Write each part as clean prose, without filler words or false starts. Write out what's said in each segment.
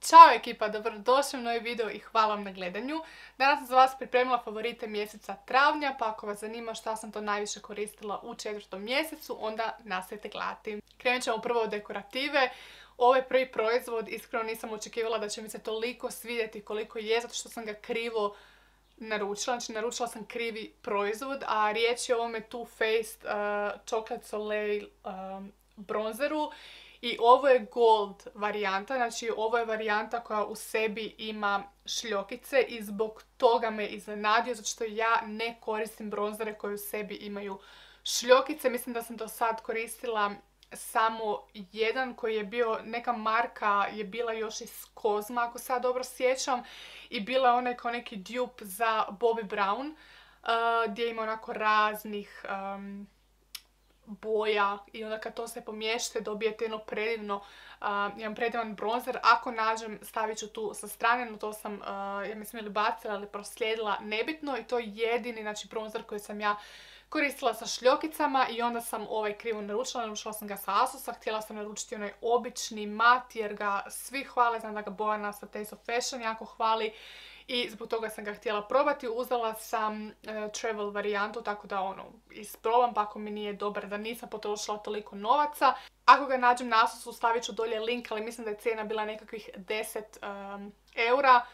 Ćao ekipa, dobrodošli u novi video i hvala vam na gledanju. Danas sam za vas pripremila favorite mjeseca travnja, pa ako vas zanima šta sam to najviše koristila u 4. mjesecu, onda nastavite gledati. Krenut ćemo prvo od dekorative. Ovaj prvi proizvod, iskreno nisam očekivala da će mi se toliko svidjeti koliko je, zato što sam ga krivo naručila. Znači naručila sam krivi proizvod, a riječ je o ovome Too Faced Chocolate Soleil bronzeru. I ovo je gold varijanta, znači ovo je varijanta koja u sebi ima šljokice i zbog toga me iznenadio, zato što ja ne koristim bronzere koji u sebi imaju šljokice. Mislim da sam do sad koristila samo jedan koji je bio, neka marka je bila još iz Kozma, ako sad dobro sjećam, i bila je onaj kao neki dupe za Bobbi Brown, gdje ima onako raznih boja i onda kad to se pomiješate dobijete jedan predivan bronzer. Ako nađem stavit ću tu sa strane, no to sam ja mislim ili bacila ili proslijedila, nebitno, i to je jedini znači bronzer koji sam ja koristila sa šljokicama. I onda sam ovaj krivo naručila sam ga sa Asusa, htjela sam naručiti onaj obični mat jer ga svi hvale, znam da ga Bojana sa Taste of Fashion jako hvali i zbog toga sam ga htjela probati. Uzela sam travel varijantu, tako da isprobam, pa ako mi nije dobar da nisam potrošila toliko novaca. Ako ga nađem na Asusu stavit ću dolje link, ali mislim da je cijena bila nekakvih 10 eura.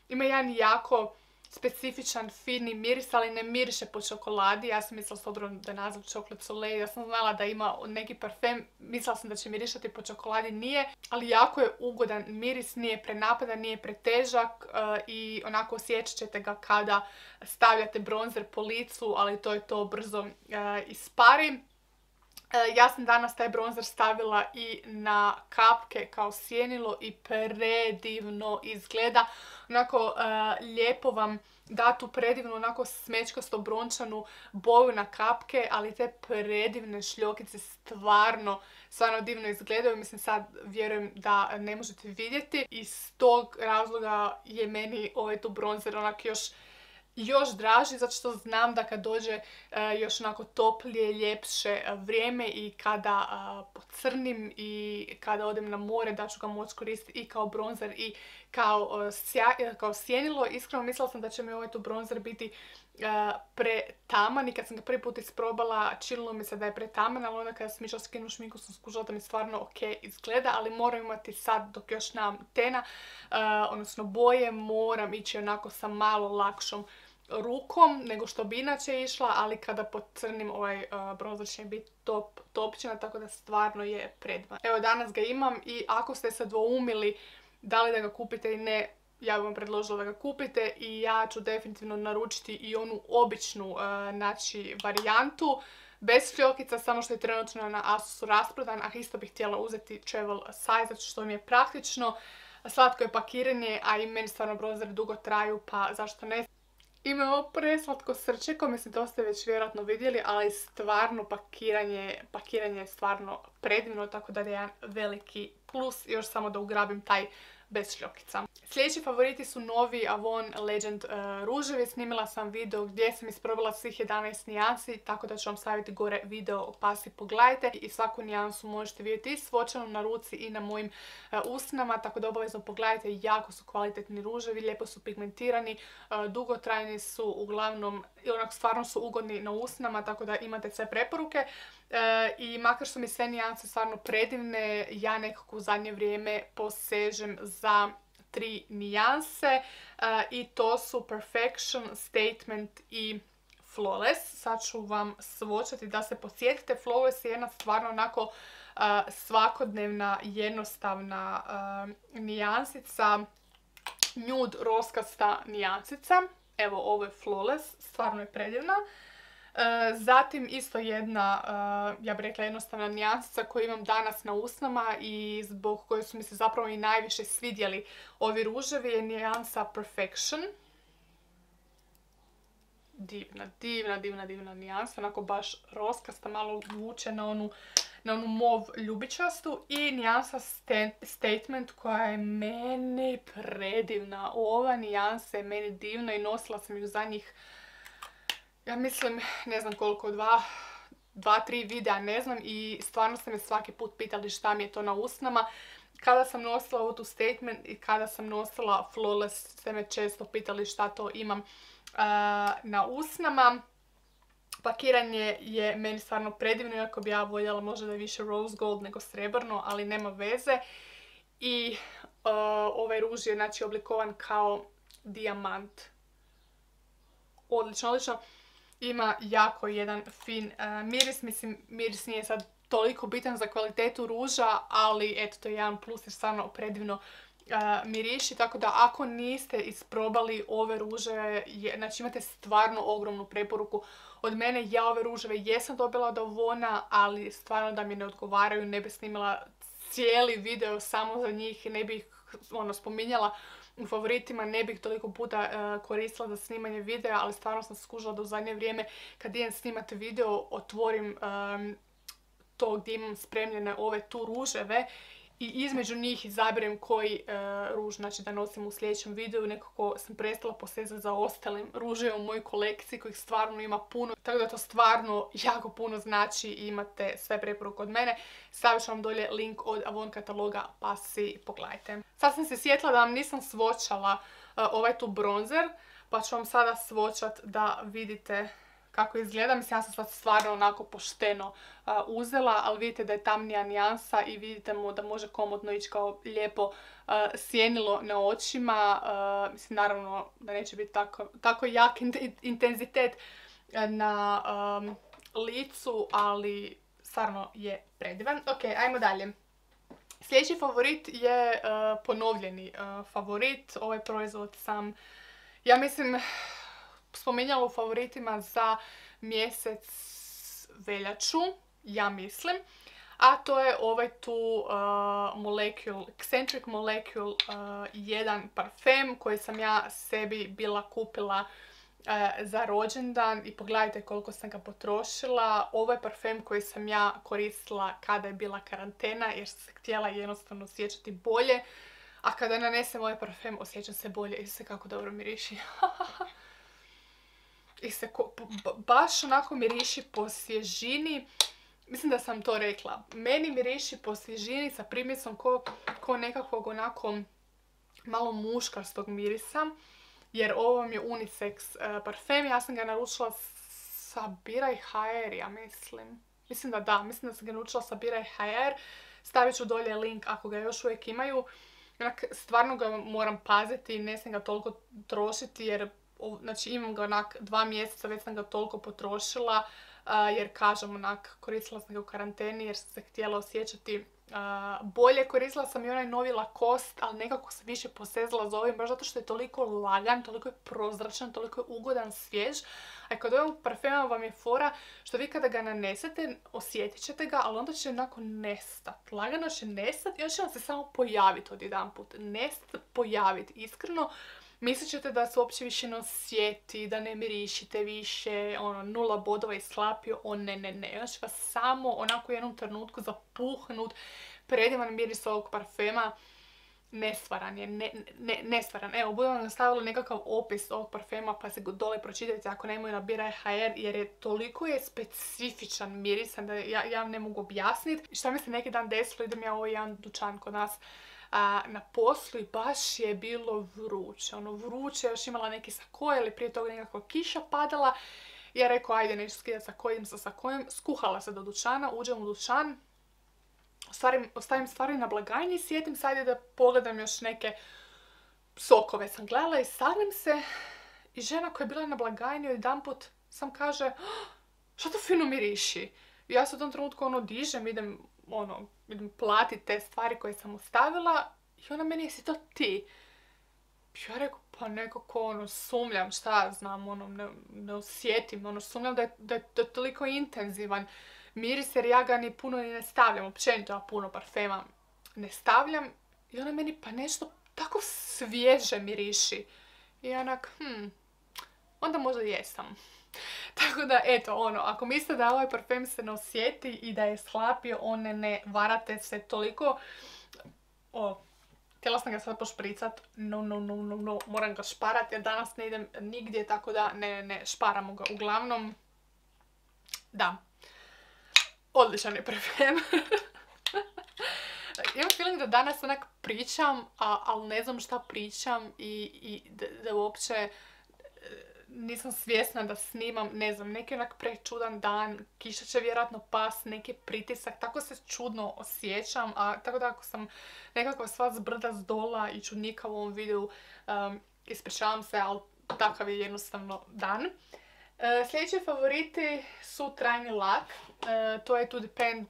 Ima jedan jako specifičan, fini miris, ali ne miriše po čokoladi. Ja sam mislila s obzirom da je naziv Chocolate Soleil, ja sam znala da ima neki parfem, mislila sam da će mirišati po čokoladi, nije, ali jako je ugodan miris, nije prenapadan, nije pretežak i onako osjećat ćete ga kada stavljate bronzer po licu, ali to je to, brzo ispari. Ja sam danas taj bronzer stavila i na kapke kao sjenilo i predivno izgleda. Onako lijepo vam da tu predivnu, onako smečkasto brončanu boju na kapke, ali te predivne šljokice stvarno divno izgledaju. Mislim, sad vjerujem da ne možete vidjeti. Iz tog razloga je meni ovaj tu bronzer onak još draži, zato što znam da kad dođe još onako toplije, ljepše vrijeme i kada pocrnim i kada odem na more, da ću ga moći koristiti i kao bronzer i kao sjenilo. Iskreno mislila sam da će mi ovaj tu bronzer biti pretaman i kad sam ga prvi put isprobala činilo mi se da je pretaman, ali onda kada sam išla skinu šminku sam skužila da mi stvarno ok izgleda, ali moram imati sad dok još nemam tena, odnosno boje, moram ići onako sa malo lakšom rukom nego što bi inače išla, ali kada pocrnim ovaj bronzer će biti topčina, tako da stvarno je predivan. Evo, danas ga imam i ako ste se dvoumili da li da ga kupite ili ne, ja bih vam predložila da ga kupite i ja ću definitivno naručiti i onu običnu varijantu bez šljokica, samo što je trenutno na Asusu rasprodan, a isto bih htjela uzeti travel size, zato što mi je praktično, slatko je pakiranje, a i meni stvarno bronzeri dugo traju, pa zašto ne. Imamo preslatko srčeko, mislim to ste već vjerojatno vidjeli, ali stvarno pakiranje je stvarno predivno, tako da je jedan veliki plus. Još samo da ugrabim taj bez šljokica. Sljedeći favoriti su novi Avon Legend ruževi. Snimila sam video gdje sam isprobala svih 11 nijansi, tako da ću vam staviti gore video pa si pogledajte. I svaku nijansu možete vidjeti i svočanu na ruci i na mojim usnama, tako da obavezno pogledajte. Jako su kvalitetni ruževi, lijepo su pigmentirani, dugotrajni su, uglavnom i onako stvarno su ugodni na usnama, tako da imate sve preporuke. I makar su mi sve nijanse stvarno predivne, ja nekako u zadnje vrijeme posežem za 3 nijanse i to su Perfection, Statement i Flawless. Sad ću vam svočati da se podsjetite. Flawless je jedna stvarno onako svakodnevna, jednostavna nijansica, nude roskasta nijansica. Evo, ovo je Flawless, stvarno je predivna. Zatim isto jedna, ja bih rekla, jednostavna nijansica koju imam danas na usnama i zbog koje su mi se zapravo i najviše svidjeli ovi ruževi je nijansa Perfection. Divna nijansa, onako baš roskasta, malo vuče na onu mov ljubičastu. I nijansa Statement koja je meni predivna. Ova nijansa je meni divna i nosila sam ju zadnjih, ja mislim, ne znam koliko, 2-3 videa, ne znam, i stvarno ste me svaki put pitali šta mi je to na usnama. kada sam nosila ovu tu Statement i kada sam nosila Flawless, ste me često pitali šta to imam na usnama. Pakiranje je meni stvarno predivno, iako bi ja voljela možda da je više rose gold nego srebrno, ali nema veze. I ovaj ruž je znači oblikovan kao dijamant. Odlično, odlično. Ima jako jedan fin miris, mislim miris nije sad toliko bitan za kvalitetu ruža, ali eto to je jedan plus jer stvarno predivno miriši, tako da ako niste isprobali ove ruževe, znači imate stvarno ogromnu preporuku od mene. Ja ove ruževe jesam dobila od Avona, ali stvarno da mi ne odgovaraju, ne bi snimala cijeli video samo za njih, ne bih spominjala u favoritima, ne bih toliko puta koristila za snimanje videa, ali stvarno sam skužila da u zadnje vrijeme kad idem snimati video otvorim to gdje imam spremljene ove tu ruževe i između njih izaberem koji ruž znači da nosim u sljedećem videu. Nekako sam prestala posezati za ostalim ruževima u mojoj kolekciji kojih stvarno ima puno, tako da to stvarno jako puno znači i imate sve preporuke od mene. Stavit ću vam dolje link od Avon kataloga pa si pogledajte. Sad sam se sjetila da vam nisam svočala ovaj tu bronzer, pa ću vam sada svočat da vidite kako izgleda. Mislim, ja sam sad stvarno onako pošteno uzela, ali vidite da je tamnija nijansa i vidite mu da može komotno ići kao lijepo sjenilo na očima. Mislim, naravno da neće biti tako jak intenzitet na licu, ali stvarno je predivan. Ok, ajmo dalje. Sljedeći favorit je ponovljeni favorit. Ovaj proizvod sam, ja mislim, spominjala u favoritima za mjesec veljaču, ja mislim. A to je ovaj tu Eccentric Molecule jedan parfem koji sam ja sebi bila kupila za rođendan i pogledajte koliko sam ga potrošila. Ovo je parfem koji sam ja koristila kada je bila karantena jer sam se htjela jednostavno osjećati bolje. A kada nanesem ovaj parfem osjećam se bolje i se kako dobro miriši. I se baš onako miriši po svježini. Mislim da sam to rekla. Meni miriši po svježini sa primjesom ko nekakvog onako malo muškastog mirisa. Jer ovo mi je unisex parfem. Ja sam ga naručila sa Biraj HR, ja mislim. Mislim da sam ga naručila sa Biraj HR. Stavit ću dolje link ako ga još uvijek imaju. Stvarno ga moram paziti i ne sam ga toliko trošiti jer znači imam ga onak 2 mjeseca, već sam ga toliko potrošila jer kažem onak koristila sam ga u karanteni jer sam se htjela osjećati bolje. Koristila sam i onaj novi Lacoste, ali nekako sam više posezala za ovim baš zato što je toliko lagan, toliko je prozračan, toliko je ugodan, svjež. A kod ovog parfema vam je fora što vi kada ga nanesete osjetit ćete ga, ali onda će onako nestat. Lagano će nestat i on će vam se samo pojaviti odjedanput. Nestat, pojaviti. Iskreno, mislit ćete da se uopće više ne osjeti, da ne mirišite više, 0 bodova i slapio, ne. On će vas samo onako u jednom trenutku zapuhnut. Predivan miris ovog parfema. Nestvaran je, nestvaran. Evo, budem vam stavila nekakav opis ovog parfema pa se dole pročitajte ako nemaju na Biraj HR jer je toliko specifičan mirisan da ja ne mogu objasniti. I šta mi se neki dan desilo, idem ja u jedan dućan kod nas na poslu i baš je bilo vruće. Vruće, još imala neki sakoje ili prije toga nekakva kiša padala. Ja rekao, ajde, neću skidati sakoje, idem sa sakojem. Skuhala se do dućana, uđem u dućan. Ostavim stvari na blagajni i sjetim se, ajde da pogledam još neke sokove. Sam gledala i sagnem se i žena koja je bila na blagajni jedanput sam kaže, šta to fino miriši? I ja se u tom trenutku dižem, idem platiti te stvari koje sam ostavila i ona meni, jesi to ti? Ja rekao, pa nekako sumljam, šta ja znam, ne osjetim, sumljam da je toliko intenzivan miris jer ja ga ni puno ne stavljam, općenito ja puno parfema ne stavljam i ona meni, pa nešto tako svježe miriši. I onak, onda možda jesam. Tako da, eto, ako mislite da ovaj parfem se ne osjeti i da je slapio, ne varate se toliko. Htjela sam ga sad pošpricat, no, moram ga šparat jer danas ne idem nigdje, tako da ne šparamo ga. Uglavnom, da, odličan je parfem. Imam feeling da danas onak pričam, ali ne znam šta pričam i da uopće nisam svjesna da snimam, ne znam, neki onak prečudan dan, kiša će vjerojatno pas, neki pritisak, tako se čudno osjećam, a tako da ako sam nekako sva zbrda zdola i čudnika u ovom videu, ispričavam se, ali takav je jednostavno dan. Sljedeći favoriti su trajni lak. To je To Depend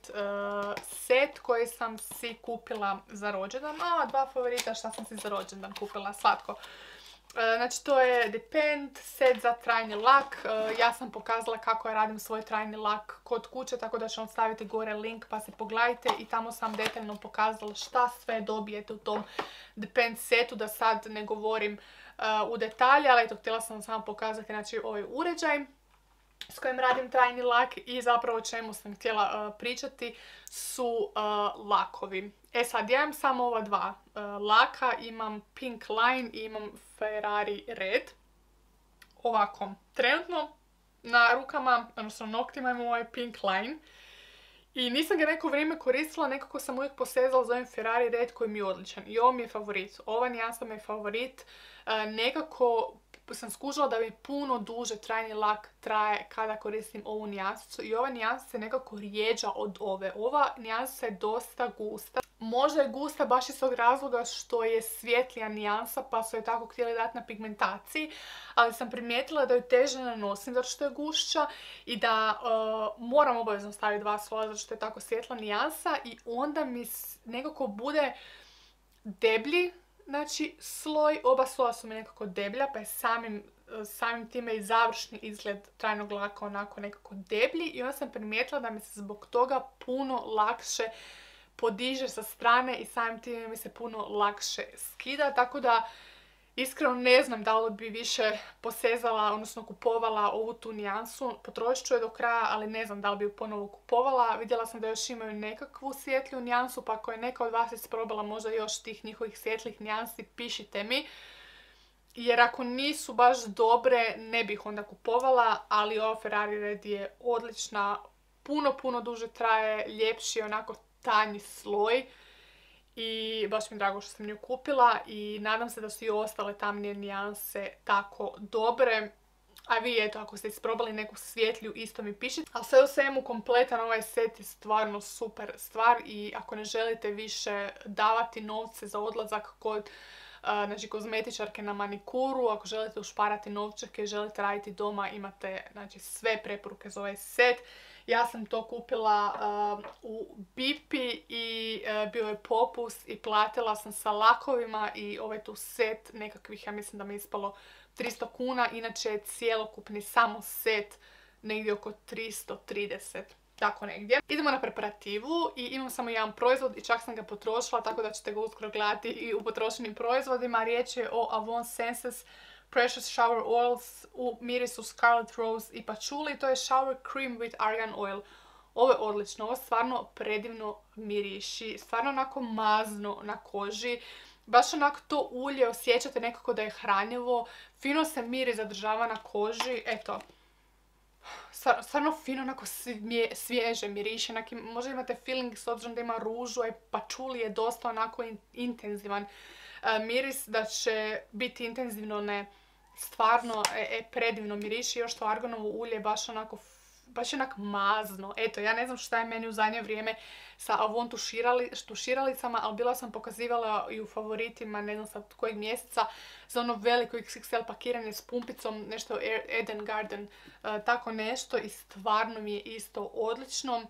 set koji sam si kupila za rođendan. Dva favorita šta sam si za rođendan kupila, slatko. Znači to je Depend set za trajni lak. Ja sam pokazala kako ja radim svoj trajni lak kod kuće, tako da ću vam staviti gore link pa se pogledajte i tamo sam detaljno pokazala šta sve dobijete u tom Depend setu, da sad ne govorim u detalje, ali eto, htjela sam vam samo pokazati znači ovaj uređaj s kojim radim trajni lak i zapravo o čemu sam htjela pričati su lakovi. Sad, ja imam samo ova dva laka, imam Pink Line i imam Ferrari Red. Ovako, trenutno na rukama, odnosno noktima imam ovaj Pink Line i nisam ga neko vrijeme koristila, nekako sam uvijek posezala za ovim Ferrari Red koji mi je odličan i ovo mi je favorit. Ova nijansa mi je favorit, nekako sam skužila da mi puno duže trajni lak traje kada koristim ovu nijansicu i ova nijansa se nekako rijeđa od ove. Ova nijansa je dosta gusta. Možda je gusta baš iz tog razloga što je svjetlija nijansa pa su je tako htjeli dati na pigmentaciji, ali sam primijetila da ju teže nanosim zato što je gušća i da moram obavezno staviti dva sloja zato što je tako svjetla nijansa i onda mi nekako bude deblji. Znači, sloj, oba sloja su mi nekako deblja, pa je samim time i završni izgled trajnog laka onako nekako deblji i onda sam primijetila da mi se zbog toga puno lakše podiže sa strane i samim time mi se puno lakše skida, tako da iskreno ne znam da li bi više posezala, odnosno kupovala ovu tu nijansu. Potrošit ću je do kraja, ali ne znam da li bi ju ponovo kupovala. Vidjela sam da još imaju nekakvu svjetliju nijansu, pa ako je neka od vas isprobala možda još tih njihovih svjetlih nijansi, pišite mi. Jer ako nisu baš dobre, ne bih onda kupovala, ali ova Ferrari Red je odlična, puno duže traje, ljepši je onako tanji sloj. I baš mi je drago što sam nju kupila i nadam se da su i ostale tamnije nijanse tako dobre. A vi eto, ako ste isprobali neku svjetlju, isto mi pišite. A sve u svemu, kompletan ovaj set je stvarno super stvar i ako ne želite više davati novce za odlazak kod znači kozmetičarke na manikuru, ako želite ušparati novčeke, želite raditi doma, imate znači sve preporuke za ovaj set. Ja sam to kupila u Bipi i bio je popust i platila sam sa lakovima i ovaj tu set nekakvih, ja mislim da mi je ispalo 300 kuna, inače je cijelokupni samo set negdje oko 330. Tako negdje. Idemo na preparativu i imam samo jedan proizvod i čak sam ga potrošila, tako da ćete ga uskoro gledati i u potrošenim proizvodima. Riječ je o Avon Senses Precious Shower Oils u mirisu Scarlet Rose i Patchouli. To je Shower Cream with Argan Oil. Ovo je odlično, ovo stvarno predivno miriši, stvarno onako mazno na koži. Baš onako to ulje osjećate nekako da je hranjivo, fino se miris zadržava na koži, eto. Stvarno fino, onako svježe miriše, možda imate feeling s obzirom da ima ružu, a Patchouli je dosta onako intenzivan miris, da će biti intenzivno ne, stvarno predivno miriši, još to arganovo ulje baš onako mazno. Eto, ja ne znam šta je meni u zadnje vrijeme sa Avon tuširalicama, ali bila sam pokazivala i u favoritima, ne znam sad kojeg mjeseca, za ono veliko XXL pakiranje s pumpicom, nešto Eden Garden, tako nešto i stvarno mi je isto odlično.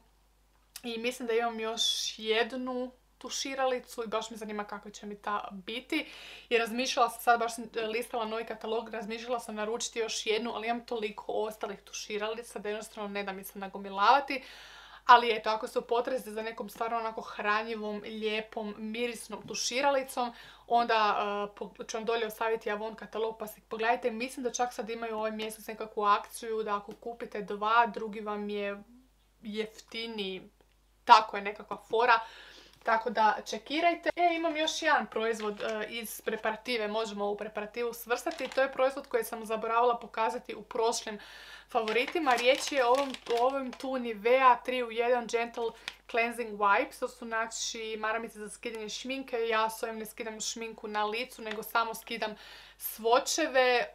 I mislim da imam još jednu tuširalicu i baš me zanima kakva će mi ta biti. I razmišljala sam, sad baš sam listala novi katalog, razmišljala sam naručiti još jednu, ali imam toliko ostalih tuširalica da jednostavno ne da mi se nagomilavati. Ali eto, ako se u potrazi za nekom stvarno onako hranjivom, lijepom, mirisnom tuširalicom, onda ću vam dolje ostaviti Avon katalog pa si pogledajte. Mislim da čak sad imaju ovaj mjesec nekakvu akciju da ako kupite dva, drugi vam je jeftiniji. Tako je nekakva fora. Tako da čekirajte. Imam još jedan proizvod iz preparative, možemo ovu preparativu svrstati. To je proizvod koji sam zaboravila pokazati u prošlim favoritima. Riječ je o ovom tu Nivea 3 u 1 Gentle Cleansing Wipes. To su znači maramice za skidanje šminke. Ja s ovim ne skidam šminku na licu, nego samo skidam svočeve.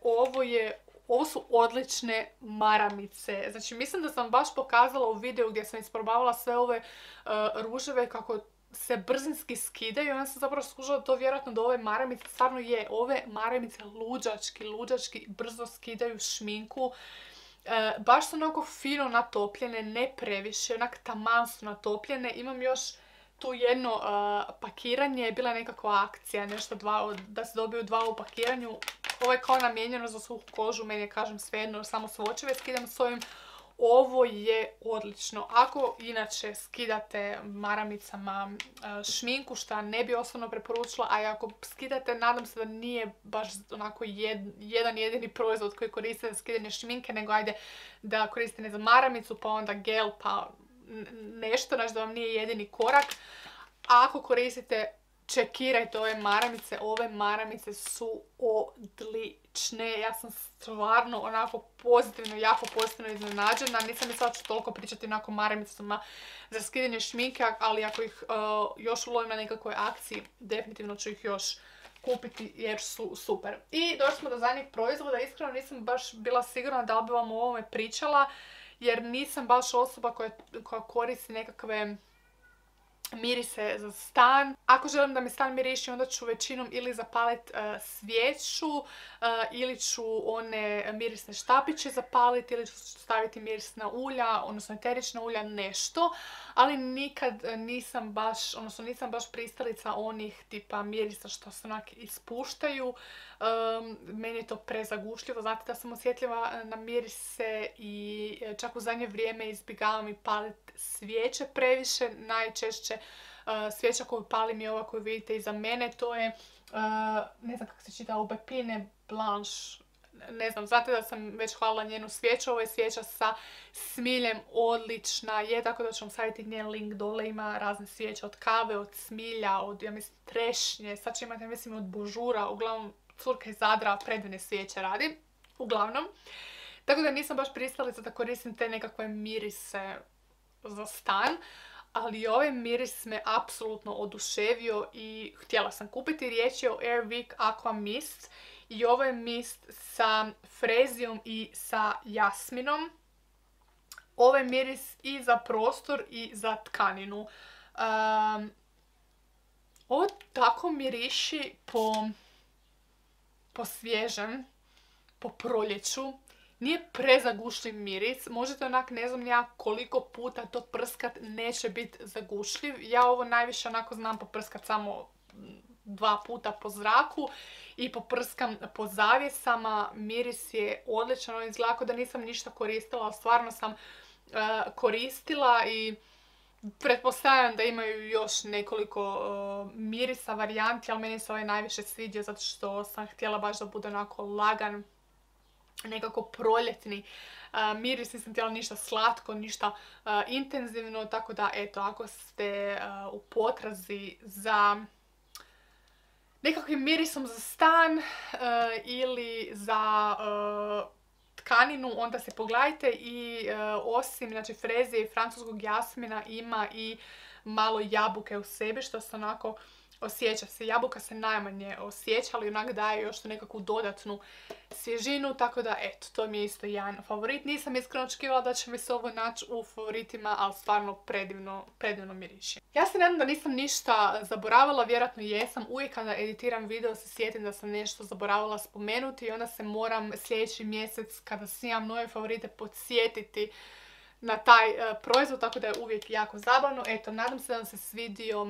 Ovo su odlične maramice. Znači mislim da sam baš pokazala u videu gdje sam isprobavala sve ove ruževe kako se brzinski skidaju. Onda sam zapravo skužila to vjerojatno do ove maramice. Stvarno je, ove maramice luđački brzo skidaju šminku. Baš su onako fino natopljene, ne previše, onak taman su natopljene. Imam još tu jedno pakiranje, bila je nekakva akcija, nešto da se dobiju 2 u pakiranju. Ovo je kao namijenjeno za suhu kožu, meni je kažem svejedno, samo svočeve skidam s ovim. Ovo je odlično. Ako inače skidate maramicama šminku, šta ne bi osobno preporučila, a ako skidate, nadam se da nije baš onako jedan jedini proizvod koji koriste za skidanje šminke, nego ajde da koristite ne za maramicu, pa onda gel, pa nešto, znači da vam nije jedini korak. Ako koristite, čekirajte ove maramice. Ove maramice su odlične. Ja sam stvarno onako jako pozitivno iznenađena. Nisam mislila da ću toliko pričati onako maramicama za skidanje šminke, ali ako ih još ulovim na nekakvoj akciji, definitivno ću ih još kupiti jer su super. I došli smo do zadnjeg proizvoda. Iskreno nisam baš bila sigurna da li bi vam o ovome pričala, jer nisam baš osoba koja koristi nekakve mirise za stan. Ako želim da mi stan miriši, onda ću većinom ili zapaliti svijeću, ili ću one mirisne štapiće zapaliti, ili ću staviti mirisna ulja, odnosno eterična ulja, nešto. Ali nikad nisam baš pristalica onih tipa mirisa što se onak ispuštaju. Meni je to prezagušljivo. Znate da sam osjetljiva na mirise i čak u zadnje vrijeme izbjegavam i paliti svijeće previše. Najčešće svijeća koju palim je ova koju vidite iza mene. To je, ne znam kako se čita, Aubépine Blanche. Ne znam, znate da sam već hvalila njenu svijeću. Ovo je svijeća sa smiljem, odlična je, tako da ću vam staviti njen link dole. Ima razne svijeće od kave, od smilja, od, ja mislim, trešnje. Sad će imati, ja mislim, od božura. Uglavnom, curka iz Zadra predivne svijeće radi. Uglavnom. Tako da nisam baš pristalica da koristim te nekakve mirise za stan. Ali ovaj miris me apsolutno oduševio i htjela sam kupiti. Riječ je o Airwick Aqua Mist. I ovo je mist sa frezijom i sa jasminom. Ovo je miris i za prostor i za tkaninu. Ovo tako miriši po svježem, po proljeću. Nije prezagušljiv miris. Možete onak, ne znam ja koliko puta to prskat, neće biti zagušljiv. Ja ovo najviše onako znam poprskat samo 2 puta po zraku i poprskam po zavjesama. Miris je odličan. Ovo izgleda da nisam ništa koristila, ali stvarno sam koristila i pretpostavljam da imaju još nekoliko mirisa, varijanti, ali meni se ovaj najviše svidio zato što sam htjela baš da bude onako lagan, nekako proljetni miris. Nisam htjela ništa slatko, ništa intenzivno, tako da eto, ako ste u potrazi za nekakvim mirisom za stan ili za tkaninu, onda se pogledajte. I osim znači, frezije i francuskog jasmina ima i malo jabuke u sebi, što se onako osjeća se. Jabuka se najmanje osjeća, ali onak daje još nekakvu dodatnu svježinu, tako da eto, to mi je isto jedan favorit. Nisam iskreno očekivala da će mi se ovo naći u favoritima, ali stvarno predivno miriši. Ja se nadam da nisam ništa zaboravila, vjerojatno jesam. Uvijek kada editiram video se sjetim da sam nešto zaboravila spomenuti i onda se moram sljedeći mjesec kada snimam nove favorite podsjetiti na taj proizvod, tako da je uvijek jako zabavno. Eto, nadam se da vam se svidio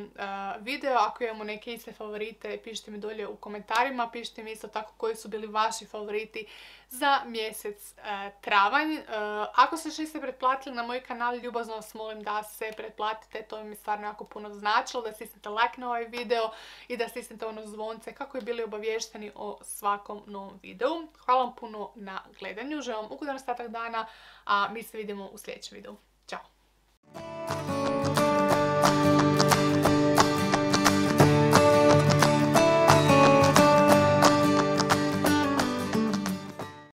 video. Ako imamo neke iste favorite, pišite mi dolje u komentarima. Pišite mi isto tako koji su bili vaši favoriti za mjesec travanj. Ako se još niste pretplatili na moj kanal, ljubazno vas molim da se pretplatite. To mi stvarno jako puno značilo. Da stisnete like na ovaj video i da stisnete ono zvonce kako bi bili obavješteni o svakom novom videu. Hvala vam puno na gledanju. Želim vam ugodan ostatak dana, a mi se vidimo u sljedećem videu.